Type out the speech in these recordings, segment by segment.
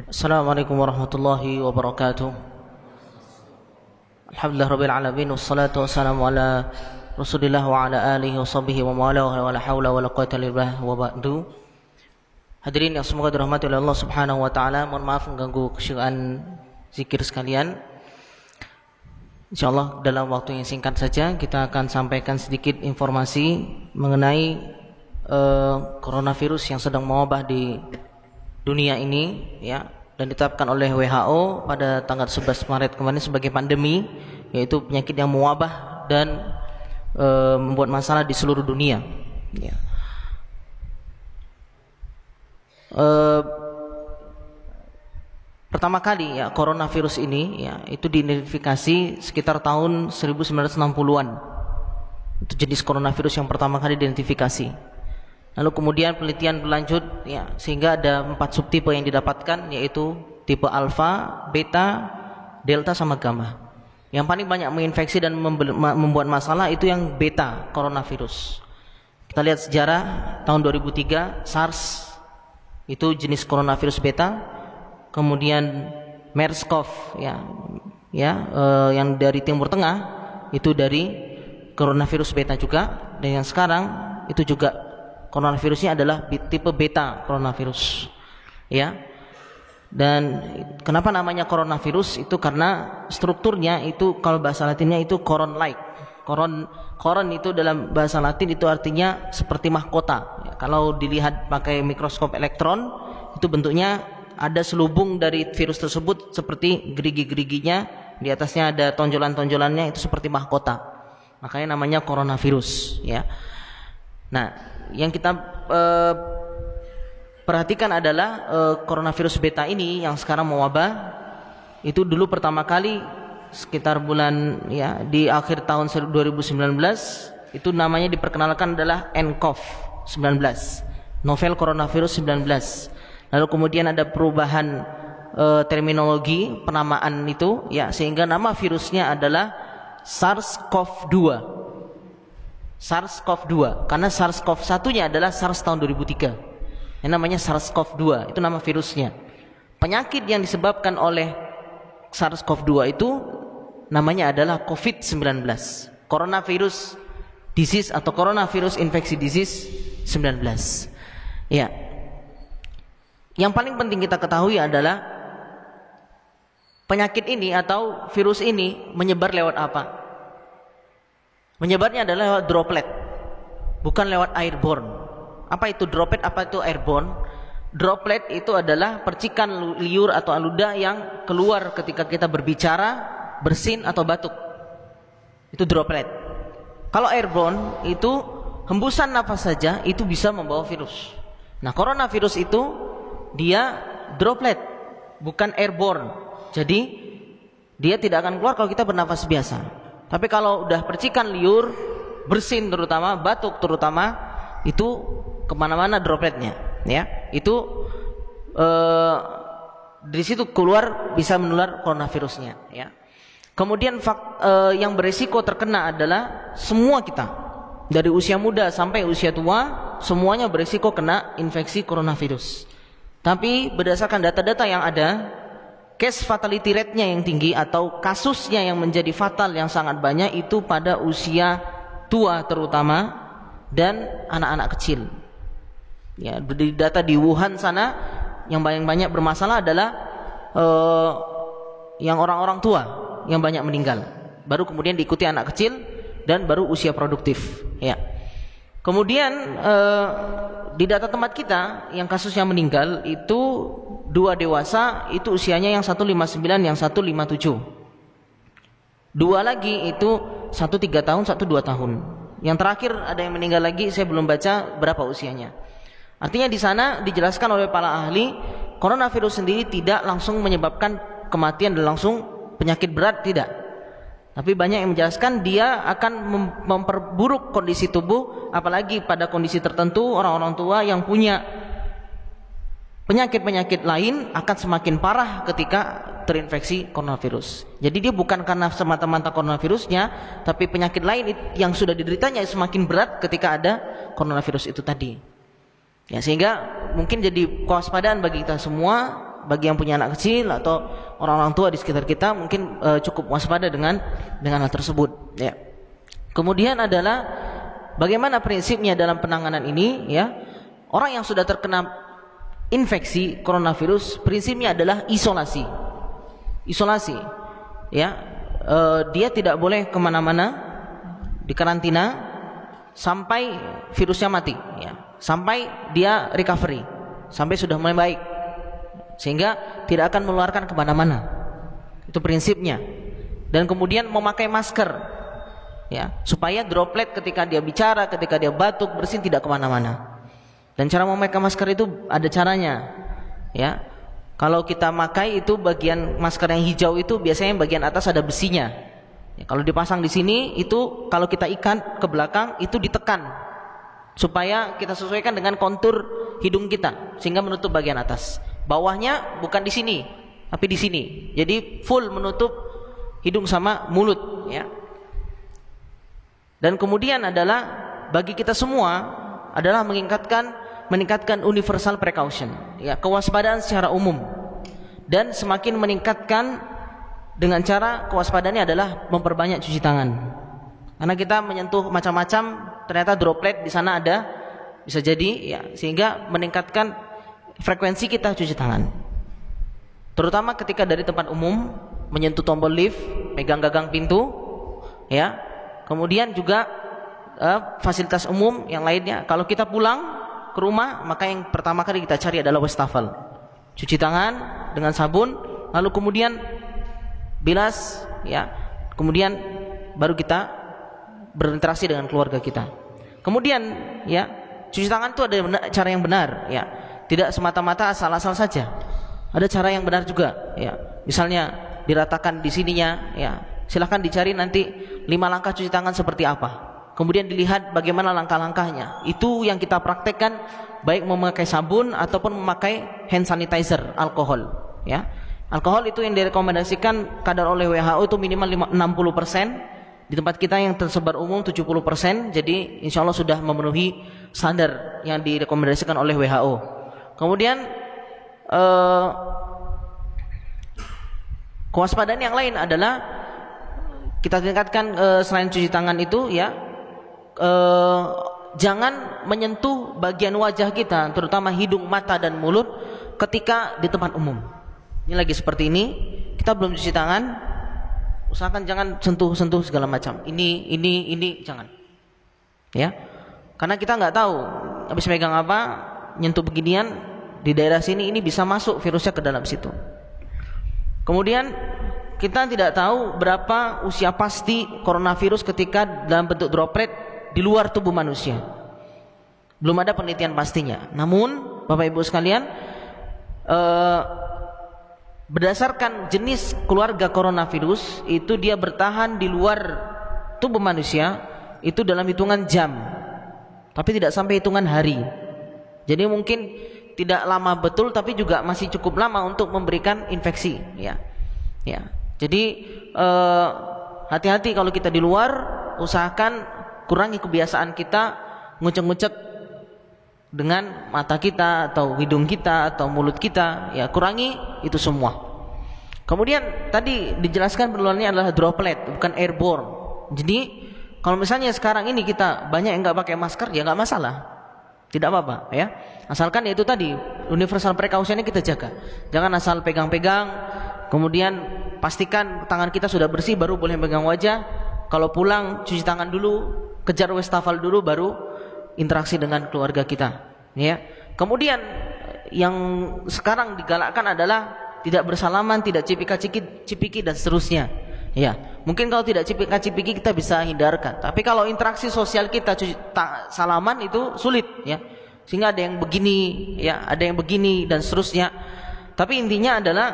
Assalamualaikum warahmatullahi wabarakatuh. Alhamdulillah rabbil alamin wassalatu wassalamu ala Rasulillah wa ala alihi wa sahbihi wa mawala wa la haula wa la quwwata illa billah wa ba'du. Hadirin yang semoga dirahmati oleh Allah Subhanahu wa taala, mohon maaf mengganggu kesyukuran zikir sekalian. Insyaallah dalam waktu yang singkat saja kita akan sampaikan sedikit informasi mengenai coronavirus yang sedang mewabah di dunia ini, ya, dan ditetapkan oleh WHO pada tanggal 11 Maret kemarin sebagai pandemi, yaitu penyakit yang mewabah dan membuat masalah di seluruh dunia, ya. Pertama kali ya coronavirus ini ya itu diidentifikasi sekitar tahun 1960-an. Itu jenis coronavirus yang pertama kali diidentifikasi. Lalu kemudian penelitian berlanjut ya, sehingga ada 4 subtipe yang didapatkan, yaitu tipe alfa, beta, delta sama gamma. Yang paling banyak menginfeksi dan membuat masalah itu yang beta coronavirus. Kita lihat sejarah tahun 2003 SARS itu jenis coronavirus beta, kemudian MERS-CoV yang dari Timur Tengah itu dari coronavirus beta juga, dan yang sekarang itu juga coronavirusnya adalah tipe beta coronavirus, ya. Dan kenapa namanya coronavirus itu karena strukturnya itu kalau bahasa Latinnya itu coron-like. Coron itu dalam bahasa Latin itu artinya seperti mahkota. Ya, kalau dilihat pakai mikroskop elektron itu bentuknya ada selubung dari virus tersebut seperti gerigi-geriginya, di atasnya ada tonjolan-tonjolannya, itu seperti mahkota. Makanya namanya coronavirus, ya. Nah, yang kita perhatikan adalah coronavirus beta ini yang sekarang mewabah. Itu dulu pertama kali sekitar bulan ya di akhir tahun 2019 itu namanya diperkenalkan adalah nCoV-19, novel coronavirus 19. Lalu kemudian ada perubahan terminologi penamaan itu ya, sehingga nama virusnya adalah SARS-CoV-2. SARS-CoV-2 karena SARS-CoV-1-nya adalah SARS tahun 2003. Yang namanya SARS-CoV-2 itu nama virusnya. Penyakit yang disebabkan oleh SARS-CoV-2 itu namanya adalah COVID-19. Coronavirus disease atau coronavirus infeksi disease 19. Ya. Yang paling penting kita ketahui adalah penyakit ini atau virus ini menyebar lewat apa? Menyebarnya adalah lewat droplet, bukan lewat airborne. Apa itu droplet? Apa itu airborne? Droplet itu adalah percikan liur atau ludah yang keluar ketika kita berbicara, bersin atau batuk. Itu droplet. Kalau airborne itu hembusan nafas saja itu bisa membawa virus. Nah, coronavirus itu dia droplet, bukan airborne. Jadi dia tidak akan keluar kalau kita bernafas biasa. Tapi kalau udah percikan liur, bersin terutama, batuk terutama, itu kemana-mana dropletnya, ya. Itu dari situ keluar bisa menular coronavirusnya, ya. Kemudian yang berisiko terkena adalah semua kita, dari usia muda sampai usia tua, semuanya berisiko kena infeksi coronavirus. Tapi berdasarkan data-data yang ada, case fatality rate-nya yang tinggi atau kasusnya yang menjadi fatal yang sangat banyak itu pada usia tua terutama dan anak-anak kecil. Ya, dari data di Wuhan sana yang banyak bermasalah adalah yang orang-orang tua yang banyak meninggal. Baru kemudian diikuti anak kecil dan baru usia produktif. Ya. Kemudian di data tempat kita yang kasusnya meninggal itu 2 dewasa, itu usianya yang 159, yang 157. 2 lagi itu 1 3 tahun, 1 2 tahun. Yang terakhir ada yang meninggal lagi, saya belum baca berapa usianya. Artinya di sana dijelaskan oleh para ahli, coronavirus sendiri tidak langsung menyebabkan kematian dan langsung penyakit berat, tidak. Tapi banyak yang menjelaskan dia akan memperburuk kondisi tubuh, apalagi pada kondisi tertentu orang-orang tua yang punya penyakit-penyakit lain akan semakin parah ketika terinfeksi coronavirus. Jadi dia bukan karena semata-mata coronavirusnya, tapi penyakit lain yang sudah dideritanya semakin berat ketika ada coronavirus itu tadi. Ya, sehingga mungkin jadi kewaspadaan bagi kita semua bagi yang punya anak kecil atau orang-orang tua di sekitar kita mungkin cukup waspada dengan hal tersebut ya. Kemudian adalah bagaimana prinsipnya dalam penanganan ini ya. Orang yang sudah terkena infeksi coronavirus prinsipnya adalah isolasi ya. Dia tidak boleh kemana-mana, dikarantina sampai virusnya mati ya, sampai dia recovery, sampai sudah mulai baik, sehingga tidak akan menularkan kemana-mana. Itu prinsipnya. Dan kemudian memakai masker ya, supaya droplet ketika dia bicara, ketika dia batuk, bersin tidak kemana-mana. Dan cara memakai masker itu ada caranya ya. Kalau kita pakai itu bagian masker yang hijau itu biasanya yang bagian atas ada besinya ya, kalau dipasang di sini itu kalau kita ikat ke belakang itu ditekan supaya kita sesuaikan dengan kontur hidung kita sehingga menutup bagian atas. Bawahnya bukan di sini tapi di sini, jadi full menutup hidung sama mulut ya. Dan kemudian adalah bagi kita semua adalah meningkatkan universal precaution ya, kewaspadaan secara umum, dan semakin meningkatkan dengan cara kewaspadaannya adalah memperbanyak cuci tangan, karena kita menyentuh macam-macam ternyata droplet di sana ada, bisa jadi ya, sehingga meningkatkan frekuensi kita cuci tangan, terutama ketika dari tempat umum, menyentuh tombol lift, pegang gagang pintu ya. Kemudian juga fasilitas umum yang lainnya. Kalau kita pulang ke rumah, maka yang pertama kali kita cari adalah wastafel, cuci tangan dengan sabun, lalu kemudian bilas ya, kemudian baru kita berinteraksi dengan keluarga kita. Kemudian ya, cuci tangan itu ada cara yang benar ya, tidak semata-mata asal-asal saja, ada cara yang benar juga ya. Misalnya diratakan di sininya ya, silahkan dicari nanti 5 langkah cuci tangan seperti apa, kemudian dilihat bagaimana langkah-langkahnya. Itu yang kita praktekkan, baik memakai sabun ataupun memakai hand sanitizer, alkohol ya. Alkohol itu yang direkomendasikan kadar oleh WHO itu minimal 60%. Di tempat kita yang tersebar umum 70%. Jadi insya Allah sudah memenuhi standar yang direkomendasikan oleh WHO. Kemudian kewaspadaan yang lain adalah kita tingkatkan selain cuci tangan itu ya, jangan menyentuh bagian wajah kita, terutama hidung, mata dan mulut ketika di tempat umum. Ini lagi seperti ini, kita belum cuci tangan, usahakan jangan sentuh-sentuh segala macam. Ini jangan. Ya. Karena kita nggak tahu habis megang apa, nyentuh beginian di daerah sini, ini bisa masuk virusnya ke dalam situ. Kemudian kita tidak tahu berapa usia pasti coronavirus ketika dalam bentuk droplet di luar tubuh manusia. Belum ada penelitian pastinya. Namun Bapak Ibu sekalian, berdasarkan jenis keluarga coronavirus itu dia bertahan di luar tubuh manusia itu dalam hitungan jam, tapi tidak sampai hitungan hari. Jadi mungkin tidak lama betul, tapi juga masih cukup lama untuk memberikan infeksi ya. Ya. Jadi hati-hati kalau kita di luar, usahakan kurangi kebiasaan kita ngucek-ngucek dengan mata kita atau hidung kita atau mulut kita ya, kurangi itu semua. Kemudian tadi dijelaskan penularannya adalah droplet, bukan airborne. Jadi kalau misalnya sekarang ini kita banyak yang nggak pakai masker, ya nggak masalah, tidak apa-apa ya, asalkan ya itu tadi universal precaution-nya kita jaga. Jangan asal pegang-pegang, kemudian pastikan tangan kita sudah bersih baru boleh pegang wajah. Kalau pulang cuci tangan dulu, kejar wastafel dulu, baru interaksi dengan keluarga kita ya. Kemudian yang sekarang digalakkan adalah tidak bersalaman, tidak cipika-cipiki dan seterusnya ya. Mungkin kalau tidak cipika-cipiki kita bisa hindarkan, tapi kalau interaksi sosial kita salaman itu sulit ya, sehingga ada yang begini ya, ada yang begini dan seterusnya. Tapi intinya adalah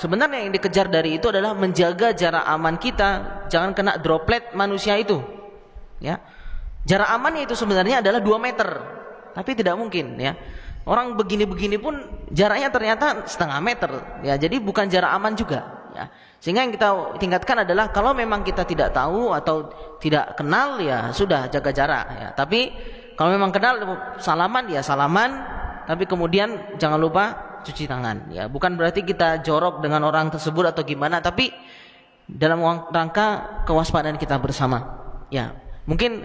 sebenarnya yang dikejar dari itu adalah menjaga jarak aman kita, jangan kena droplet manusia itu ya. Jarak amannya itu sebenarnya adalah 2 meter, tapi tidak mungkin ya. Orang begini-begini pun jaraknya ternyata setengah meter ya. Jadi bukan jarak aman juga ya. Sehingga yang kita tingkatkan adalah kalau memang kita tidak tahu atau tidak kenal ya sudah jaga jarak ya. Tapi kalau memang kenal salaman ya salaman, tapi kemudian jangan lupa cuci tangan. Ya, bukan berarti kita jorok dengan orang tersebut atau gimana, tapi dalam rangka kewaspadaan kita bersama. Ya, mungkin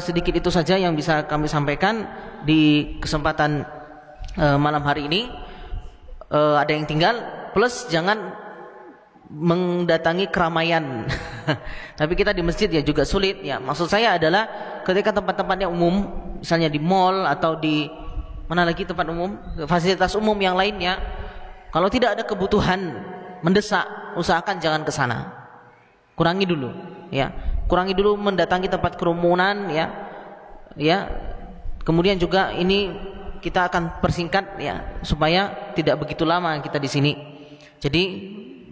sedikit itu saja yang bisa kami sampaikan di kesempatan malam hari ini. Ada yang tinggal, plus jangan mendatangi keramaian. Tapi kita di masjid ya juga sulit. Ya, maksud saya adalah ketika tempat-tempatnya umum, misalnya di mall atau di mana lagi tempat umum, fasilitas umum yang lainnya, kalau tidak ada kebutuhan mendesak, usahakan jangan ke sana. Kurangi dulu, ya. Kurangi dulu mendatangi tempat kerumunan, ya. Ya. Kemudian juga ini kita akan persingkat, ya, supaya tidak begitu lama kita di sini. Jadi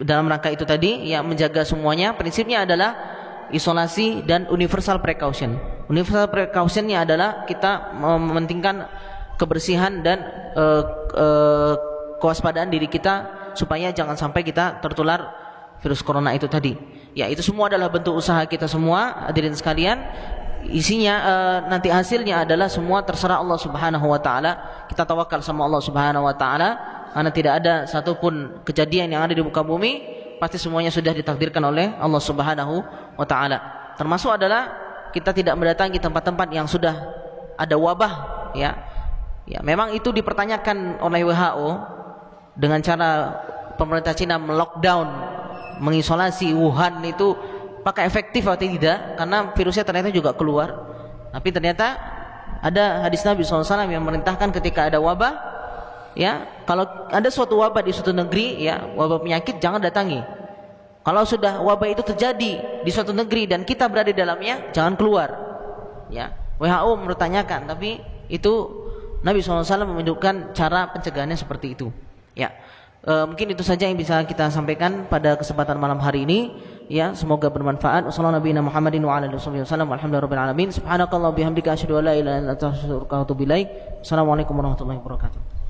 dalam rangka itu tadi, ya, menjaga semuanya. Prinsipnya adalah isolasi dan universal precaution. Universal precautionnya adalah kita mementingkan kebersihan dan kewaspadaan diri kita supaya jangan sampai kita tertular virus corona itu tadi. Ya, itu semua adalah bentuk usaha kita semua, hadirin sekalian. Isinya nanti hasilnya adalah semua terserah Allah Subhanahu wa taala. Kita tawakal sama Allah Subhanahu wa taala, karena tidak ada satupun kejadian yang ada di muka bumi pasti semuanya sudah ditakdirkan oleh Allah Subhanahu wa taala. Termasuk adalah kita tidak mendatangi tempat-tempat yang sudah ada wabah, ya. Ya, memang itu dipertanyakan oleh WHO dengan cara pemerintah Cina melockdown, mengisolasi Wuhan itu apakah efektif atau tidak, karena virusnya ternyata juga keluar. Tapi ternyata ada hadis Nabi SAW yang memerintahkan ketika ada wabah, ya, kalau ada suatu wabah di suatu negeri, ya, wabah penyakit, jangan datangi. Kalau sudah wabah itu terjadi di suatu negeri dan kita berada di dalamnya, jangan keluar. Ya, WHO bertanyakan, tapi itu Nabi SAW menunjukkan cara pencegahannya seperti itu. Ya, mungkin itu saja yang bisa kita sampaikan pada kesempatan malam hari ini. Ya, semoga bermanfaat. Wassalamualaikum warahmatullahi wabarakatuh. Subhanakallah bihamdika asyhadu an la ilaha illa anta astaghfiruka wa atubu ilaik. Assalamualaikum warahmatullahi wabarakatuh.